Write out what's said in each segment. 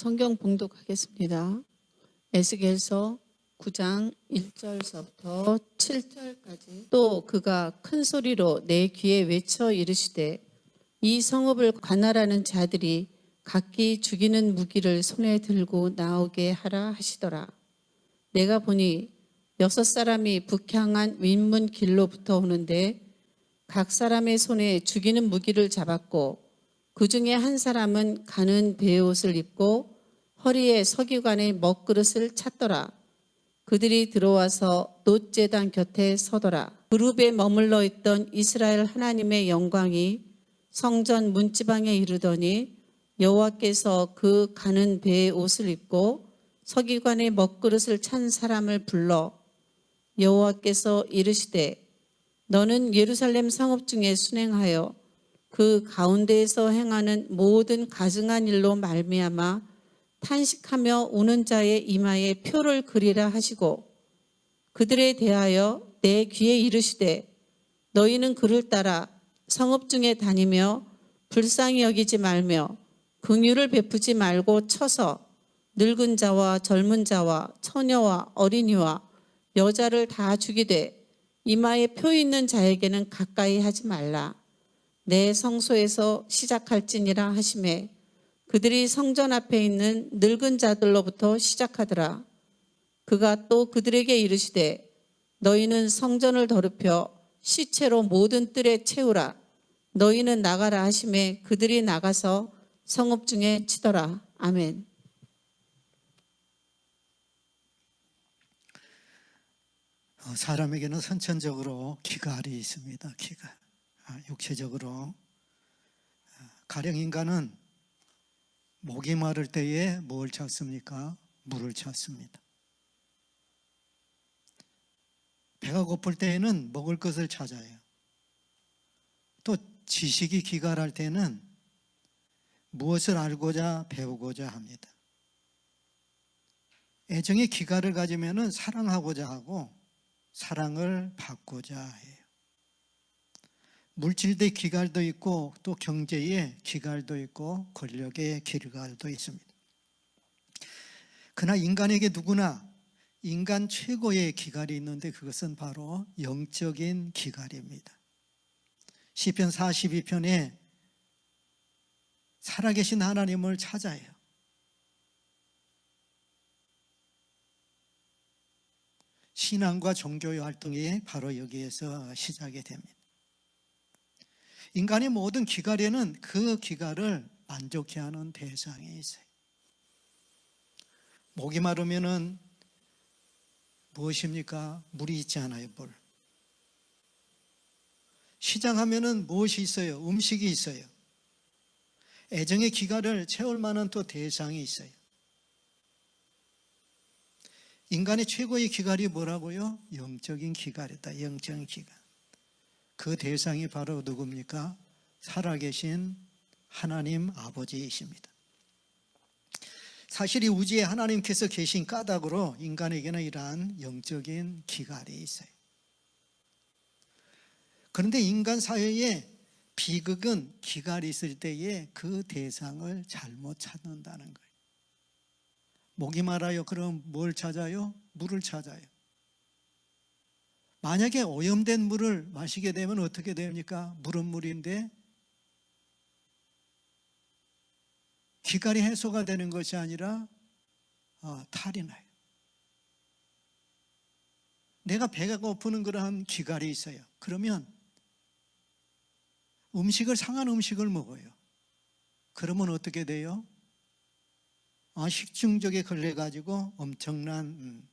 성경 봉독하겠습니다. 에스겔서 9장 1절서부터 7절까지. 또 그가 큰 소리로 내 귀에 외쳐 이르시되 이 성읍을 관할하는 자들이 각기 죽이는 무기를 손에 들고 나오게 하라 하시더라. 내가 보니 6사람이 북향한 윗문 길로부터 오는데 각 사람의 손에 죽이는 무기를 잡았고 그 중에 한 사람은 가는 베옷을 입고 허리에 서기관의 먹그릇을 찼더라. 그들이 들어와서 놋제단 곁에 서더라. 그룹에 머물러 있던 이스라엘 하나님의 영광이 성전 문지방에 이르더니 여호와께서 그 가는 배의 옷을 입고 서기관의 먹그릇을 찬 사람을 불러 여호와께서 이르시되 너는 예루살렘 성읍 중에 순행하여 그 가운데에서 행하는 모든 가증한 일로 말미암아 탄식하며 우는 자의 이마에 표를 그리라 하시고 그들에 대하여 내 귀에 이르시되 너희는 그를 따라 성읍 중에 다니며 불쌍히 여기지 말며 긍휼을 베푸지 말고 쳐서 늙은 자와 젊은 자와 처녀와 어린이와 여자를 다 죽이되 이마에 표 있는 자에게는 가까이 하지 말라. 내 성소에서 시작할지니라 하시매 그들이 성전 앞에 있는 늙은 자들로부터 시작하더라. 그가 또 그들에게 이르시되 너희는 성전을 더럽혀 시체로 모든 뜰에 채우라. 너희는 나가라 하시매 그들이 나가서 성읍 중에 치더라. 아멘. 사람에게는 선천적으로 기갈이 있습니다. 기갈. 육체적으로 가령 인간은 목이 마를 때에 뭘 찾습니까? 물을 찾습니다. 배가 고플 때에는 먹을 것을 찾아요. 또 지식이 기갈할 때는 무엇을 알고자 배우고자 합니다. 애정의 기갈을 가지면 사랑하고자 하고 사랑을 받고자 해요. 물질의 기갈도 있고 또 경제의 기갈도 있고 권력의 기갈도 있습니다. 그러나 인간에게 누구나 인간 최고의 기갈이 있는데 그것은 바로 영적인 기갈입니다. 시편 42편에 살아계신 하나님을 찾아요. 신앙과 종교의 활동이 바로 여기에서 시작이 됩니다. 인간의 모든 기갈에는 그 기갈을 만족해 하는 대상이 있어요. 목이 마르면은 무엇입니까? 물이 있지 않아요, 물. 시장하면은 무엇이 있어요? 음식이 있어요. 애정의 기갈을 채울 만한 또 대상이 있어요. 인간의 최고의 기갈이 뭐라고요? 영적인 기갈이다. 영적인 기갈. 그 대상이 바로 누굽니까? 살아계신 하나님 아버지이십니다. 사실 이 우주에 하나님께서 계신 까닭으로 인간에게는 이러한 영적인 기갈이 있어요. 그런데 인간 사회에 비극은 기갈이 있을 때에 그 대상을 잘못 찾는다는 거예요. 목이 말아요. 그럼 뭘 찾아요? 물을 찾아요. 만약에 오염된 물을 마시게 되면 어떻게 됩니까? 물은 물인데 기갈이 해소가 되는 것이 아니라 탈이 나요. 내가 배가 고프는 그러한 기갈이 있어요. 그러면 상한 음식을 먹어요. 그러면 어떻게 돼요? 식중독에 걸려가지고 엄청난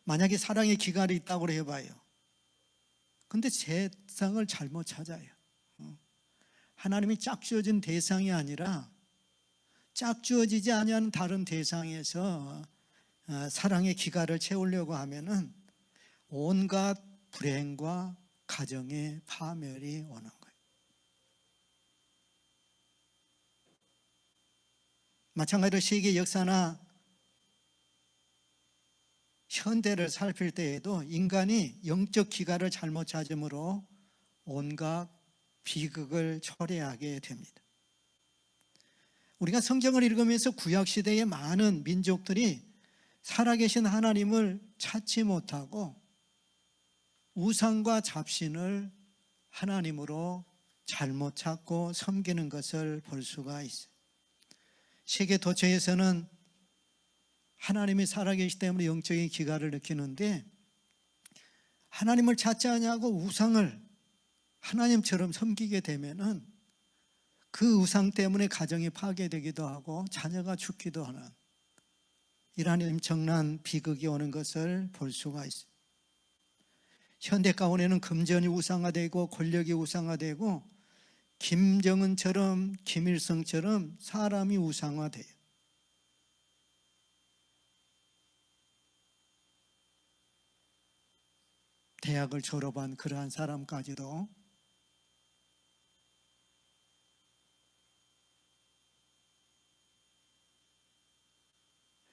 만약에 사랑의 기갈이 있다고 해봐요. 근데 대상을 잘못 찾아요. 하나님이 짝 주어진 대상이 아니라 짝 주어지지 아니한 다른 대상에서 사랑의 기갈을 채우려고 하면은 온갖 불행과 가정의 파멸이 오는 거예요. 마찬가지로 세계 역사나 현대를 살필 때에도 인간이 영적 기갈을 잘못 찾음으로 온갖 비극을 초래하게 됩니다. 우리가 성경을 읽으면서 구약 시대의 많은 민족들이 살아계신 하나님을 찾지 못하고 우상과 잡신을 하나님으로 잘못 찾고 섬기는 것을 볼 수가 있어요. 세계 도처에서는 하나님이 살아계시기 때문에 영적인 기가를 느끼는데, 하나님을 찾지 않냐고 우상을 하나님처럼 섬기게 되면은 그 우상 때문에 가정이 파괴되기도 하고 자녀가 죽기도 하는 이러한 엄청난 비극이 오는 것을 볼 수가 있어요. 현대 가운데는 금전이 우상화되고 권력이 우상화되고 김정은처럼 김일성처럼 사람이 우상화돼요. 대학을 졸업한 그러한 사람까지도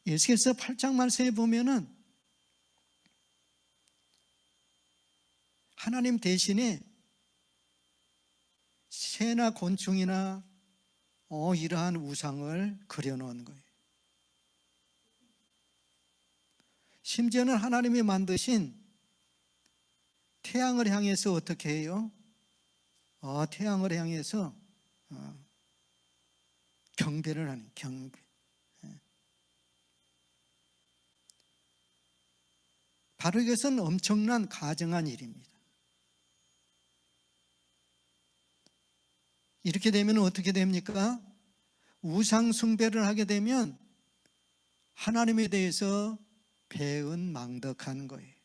에스겔서 8장 말씀에 보면은 하나님 대신에 새나 곤충이나 이러한 우상을 그려놓은 거예요. 심지어는 하나님이 만드신 태양을 향해서 어떻게 해요? 태양을 향해서 경배를 하는 경배. 바로 이것은 엄청난 가증한 일입니다. 이렇게 되면 어떻게 됩니까? 우상 숭배를 하게 되면 하나님에 대해서 배은망덕한 거예요.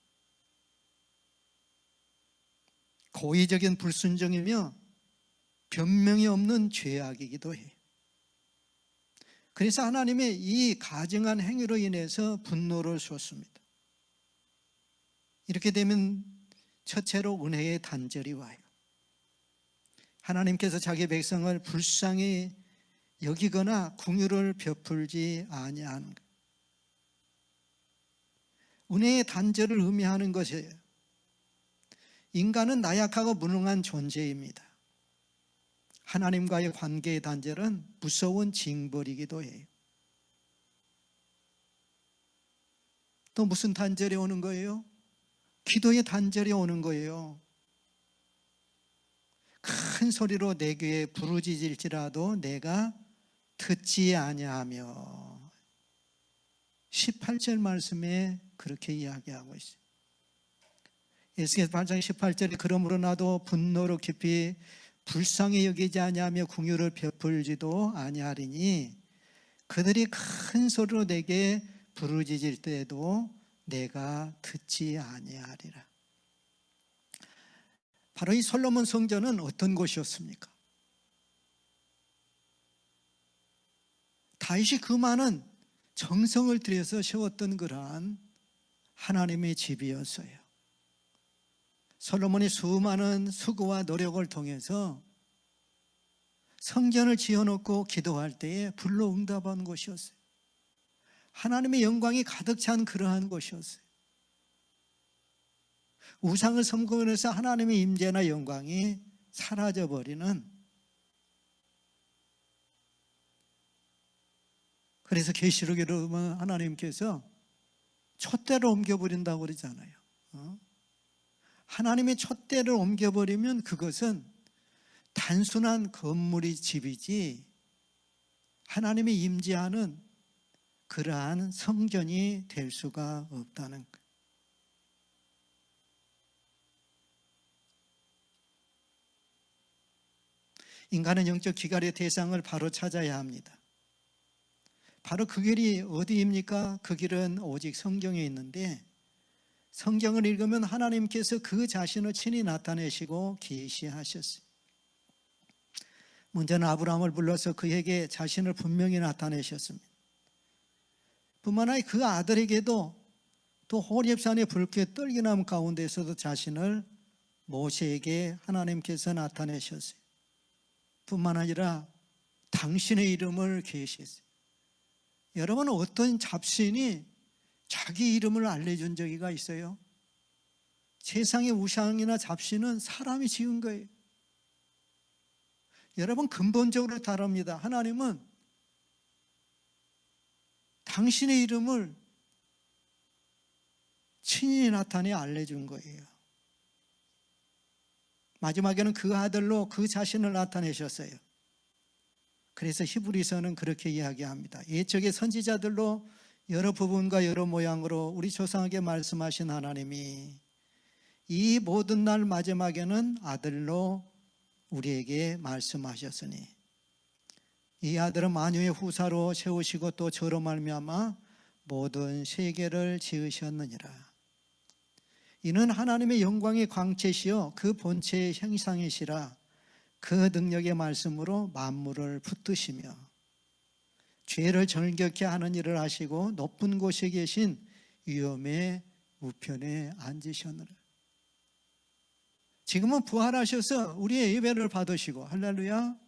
고의적인 불순종이며 변명이 없는 죄악이기도 해요. 그래서 하나님의 이 가증한 행위로 인해서 분노를 쏟습니다. 이렇게 되면 첫째로 은혜의 단절이 와요. 하나님께서 자기 백성을 불쌍히 여기거나 긍휼을 베풀지 아니하는 것. 은혜의 단절을 의미하는 것이에요. 인간은 나약하고 무능한 존재입니다. 하나님과의 관계의 단절은 무서운 징벌이기도 해요. 또 무슨 단절이 오는 거예요? 기도의 단절이 오는 거예요. 큰 소리로 내 귀에 부르짖을지라도 내가 듣지 아니하며 18절 말씀에 그렇게 이야기하고 있어요. 에스겔 8장 18절에 그러므로 나도 분노로 깊이 불쌍히 여기지 아니하며 긍휼을 베풀지도 아니하리니 그들이 큰 소리로 내게 부르짖을 때에도 내가 듣지 아니하리라. 바로 이 솔로몬 성전은 어떤 곳이었습니까? 다윗이 그 많은 정성을 들여서 세웠던 그러한 하나님의 집이었어요. 솔로몬이 수많은 수고와 노력을 통해서 성전을 지어놓고 기도할 때에 불로 응답한 곳이었어요. 하나님의 영광이 가득 찬 그러한 곳이었어요. 우상을 섬기면서 하나님의 임재나 영광이 사라져버리는, 그래서 계시록에 보면 하나님께서 촛대를 옮겨버린다고 그러잖아요. 하나님의 촛대를 옮겨버리면 그것은 단순한 건물이 집이지 하나님의 임재하는 그러한 성전이 될 수가 없다는 것. 인간은 영적 기갈의 대상을 바로 찾아야 합니다. 바로 그 길이 어디입니까? 그 길은 오직 성경에 있는데, 성경을 읽으면 하나님께서 그 자신을 친히 나타내시고 계시하셨어요. 먼저는 아브라함을 불러서 그에게 자신을 분명히 나타내셨습니다. 뿐만 아니라 그 아들에게도 또 호렙산의 불꽃 떨기나무 가운데서도 자신을 모세에게 하나님께서 나타내셨어요. 뿐만 아니라 당신의 이름을 계시했어요. 여러분, 어떤 잡신이 자기 이름을 알려준 적이가 있어요? 세상의 우상이나 잡신은 사람이 지은 거예요. 여러분, 근본적으로 다릅니다. 하나님은 당신의 이름을 친히 나타내 알려준 거예요. 마지막에는 그 아들로 그 자신을 나타내셨어요. 그래서 히브리서는 그렇게 이야기합니다. 옛적의 선지자들로 여러 부분과 여러 모양으로 우리 조상에게 말씀하신 하나님이 이 모든 날 마지막에는 아들로 우리에게 말씀하셨으니 이 아들은 만유의 후사로 세우시고 또 저로 말미암아 모든 세계를 지으셨느니라. 이는 하나님의 영광의 광채시요 그 본체의 형상이시라. 그 능력의 말씀으로 만물을 붙드시며 죄를 정결케 하는 일을 하시고 높은 곳에 계신 위엄의 우편에 앉으셨느라. 지금은 부활하셔서 우리의 예배를 받으시고, 할렐루야.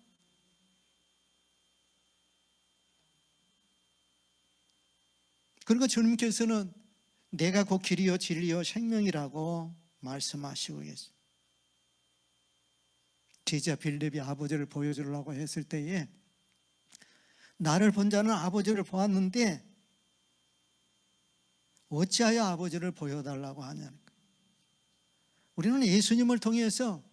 그리고 주님께서는 내가 곧 길이요 진리요 생명이라고 말씀하시고 계십니다. 제자 빌립이 아버지를 보여주려고 했을 때에 나를 본 자는 아버지를 보았는데 어찌하여 아버지를 보여달라고 하냐는 거예요. 우리는 예수님을 통해서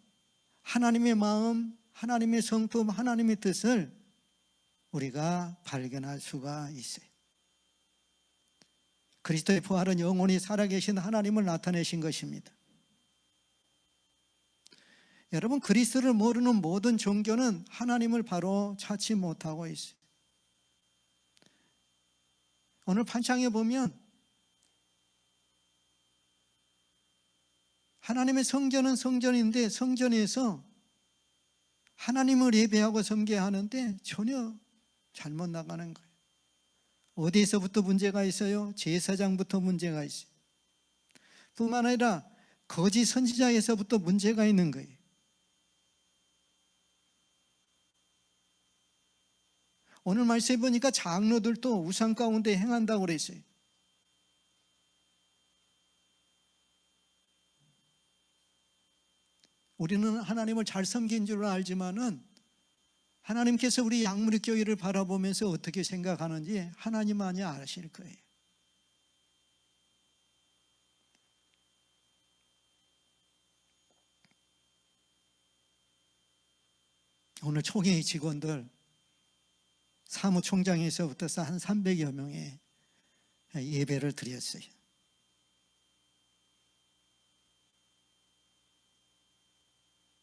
하나님의 마음, 하나님의 성품, 하나님의 뜻을 우리가 발견할 수가 있어요. 그리스도의 부활은 영원히 살아계신 하나님을 나타내신 것입니다. 여러분, 그리스도를 모르는 모든 종교는 하나님을 바로 찾지 못하고 있어요. 오늘 판창에 보면 하나님의 성전은 성전인데 성전에서 하나님을 예배하고 섬겨야 하는데 전혀 잘못 나가는 거예요. 어디에서부터 문제가 있어요? 제사장부터 문제가 있어요. 뿐만 아니라 거짓 선지자에서부터 문제가 있는 거예요. 오늘 말씀해 보니까 장로들도 우상 가운데 행한다고 그랬어요. 우리는 하나님을 잘 섬긴 줄 알지만은 하나님께서 우리 양무리교회를 바라보면서 어떻게 생각하는지 하나님만이 아실 거예요. 오늘 총회 직원들 사무총장에서부터 한 300여 명의 예배를 드렸어요.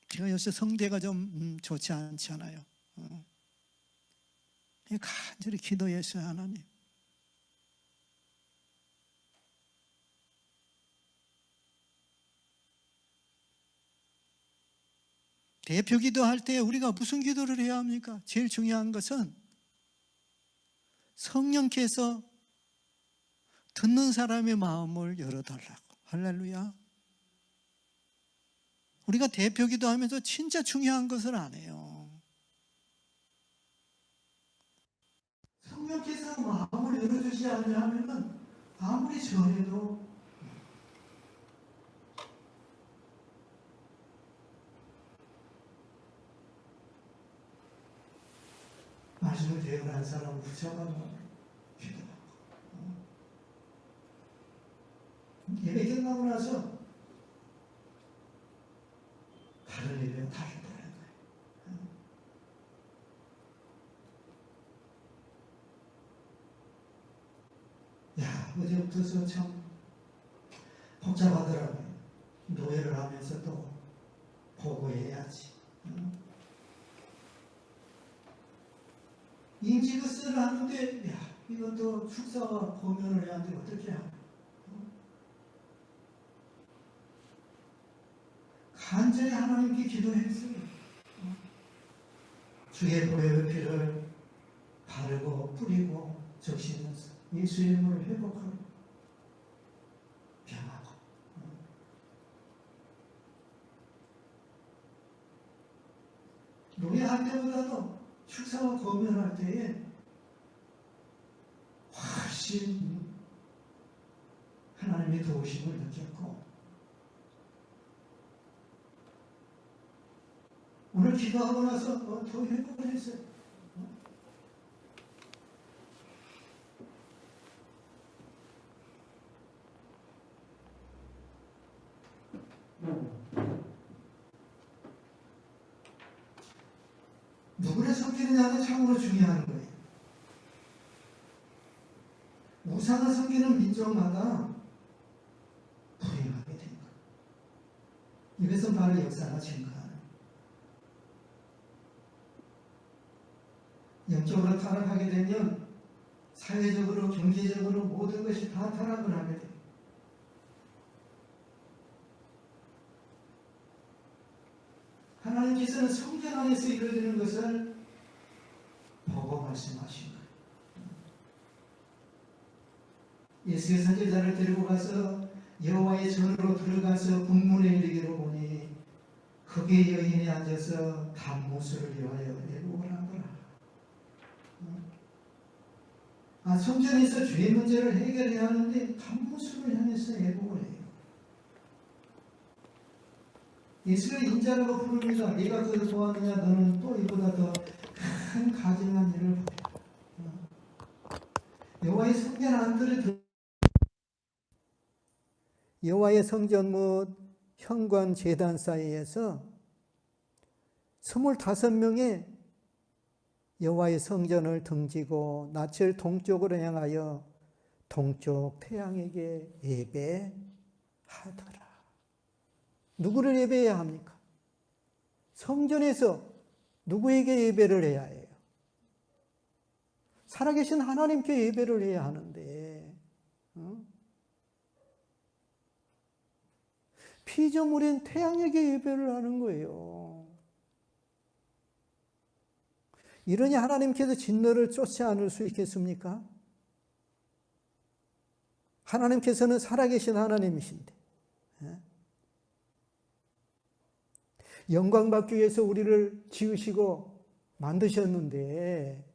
제가 요새 성대가 좀 좋지 않잖아요. 간절히 기도했어요. 하나님, 대표 기도할 때 우리가 무슨 기도를 해야 합니까? 제일 중요한 것은 성령께서 듣는 사람의 마음을 열어달라고. 할렐루야. 우리가 대표 기도하면서 진짜 중요한 것을 안 해요. 성령께서 마음을 열어주지 않으면 아무리 전해도 말씀을 대언한 사람을 붙잡아서 기도하고 예배 끝나고 나서 다른 예배가 다 해버리는 거예요. 야, 어제부터 참 복잡하더라고요. 노예를 하면서 또 보고해야지. 인지그스를 하는데, 야, 이것도 축사와 고면을 해야 하는데 어떻게 하냐. 간절히 하나님께 기도했어요. 주의 보혈의 피를 바르고 뿌리고 적시면서 예수의 이름으로 회복하고 병하고. 노예할 때보다도 축사와 거면할 때에 훨씬 하나님의 도우심을 느꼈고, 오늘 기도하고 나서 더 회복을 했어요. 섬기느냐가 참으로 중요한 거예요. 우상을 섬기는 민족마다 불행하게 된 거예요. 이것은 바로 역사가 증거하는 거예요. 영적으로 타락하게 되면 사회적으로, 경제적으로 모든 것이 다 타락을 하게 돼요. 하나님께서는 성전 안에서 이루어지는 것을 보고 말씀하신 거예요. 예수의 선지자를 데리고 가서 여호와의 전으로 들어가서 궁문에 이르기로 보니 흑의 여인이 앉아서 단무술을 위하여 애국을 한 거라. 성전에서 죄 문제를 해결해야 하는데 단무술을 향해서 애국을 해요. 예수를 인자라고 부릅니다. 네가 그를 도왔느냐? 너는 또 이보다 더 큰 가증한 일을 보라. 여호와의 성전 안뜰을 여호와의 성전 못 현관 제단 사이에서 25명의 여호와의 성전을 등지고 낯을 동쪽으로 향하여 동쪽 태양에게 예배하더라. 누구를 예배해야 합니까? 성전에서 누구에게 예배를 해야 해요? 살아계신 하나님께 예배를 해야 하는데 피조물인 태양에게 예배를 하는 거예요. 이러니 하나님께서 진노를 쫓지 않을 수 있겠습니까? 하나님께서는 살아계신 하나님이신데 영광 받기 위해서 우리를 지으시고 만드셨는데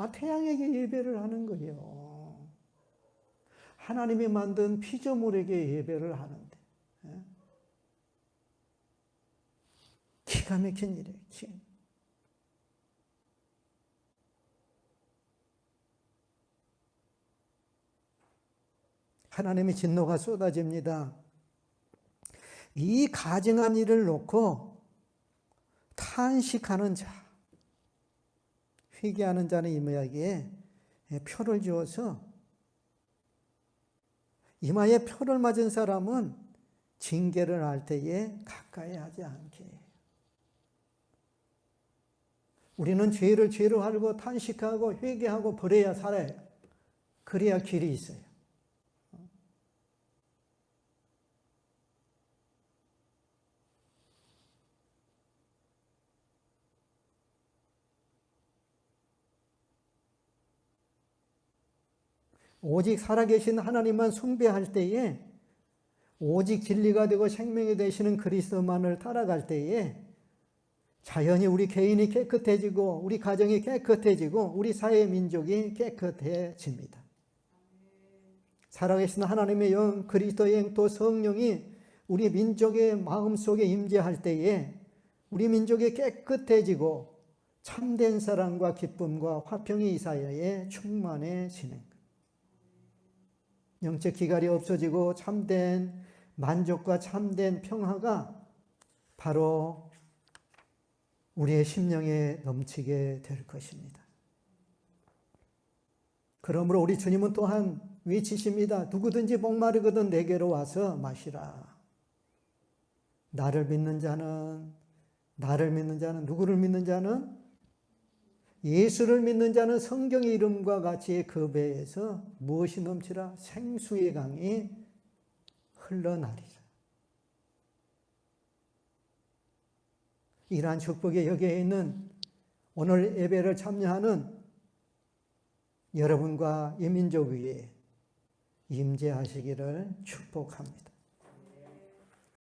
태양에게 예배를 하는 거예요. 하나님이 만든 피조물에게 예배를 하는데 기가 막힌 일이에요. 하나님의 진노가 쏟아집니다. 이 가증한 일을 놓고 탄식하는 자, 회개하는 자는 이마에 표를 주어서 이마에 표를 맞은 사람은 징계를 할 때에 가까이 하지 않게 해요. 우리는 죄를 죄로 알고 탄식하고 회개하고 버려야 살아요. 그래야 길이 있어요. 오직 살아계신 하나님만 숭배할 때에 오직 진리가 되고 생명이 되시는 그리스도만을 따라갈 때에 자연히 우리 개인이 깨끗해지고 우리 가정이 깨끗해지고 우리 사회 민족이 깨끗해집니다. 살아계신 하나님의 영 그리스도의 영 또 성령이 우리 민족의 마음속에 임재할 때에 우리 민족이 깨끗해지고 참된 사랑과 기쁨과 화평이 이 사회에 충만해지는 것. 영적 기갈이 없어지고 참된 만족과 참된 평화가 바로 우리의 심령에 넘치게 될 것입니다. 그러므로 우리 주님은 또한 외치십니다. 누구든지 목마르거든 내게로 와서 마시라. 나를 믿는 자는 누구를 믿는 자는 예수를 믿는 자는 성경의 이름과 같이 그 배에서 무엇이 넘치라? 생수의 강이 흘러나리라. 이러한 축복에 여기에 있는 오늘 예배를 참여하는 여러분과 이 민족 위에 임재하시기를 축복합니다.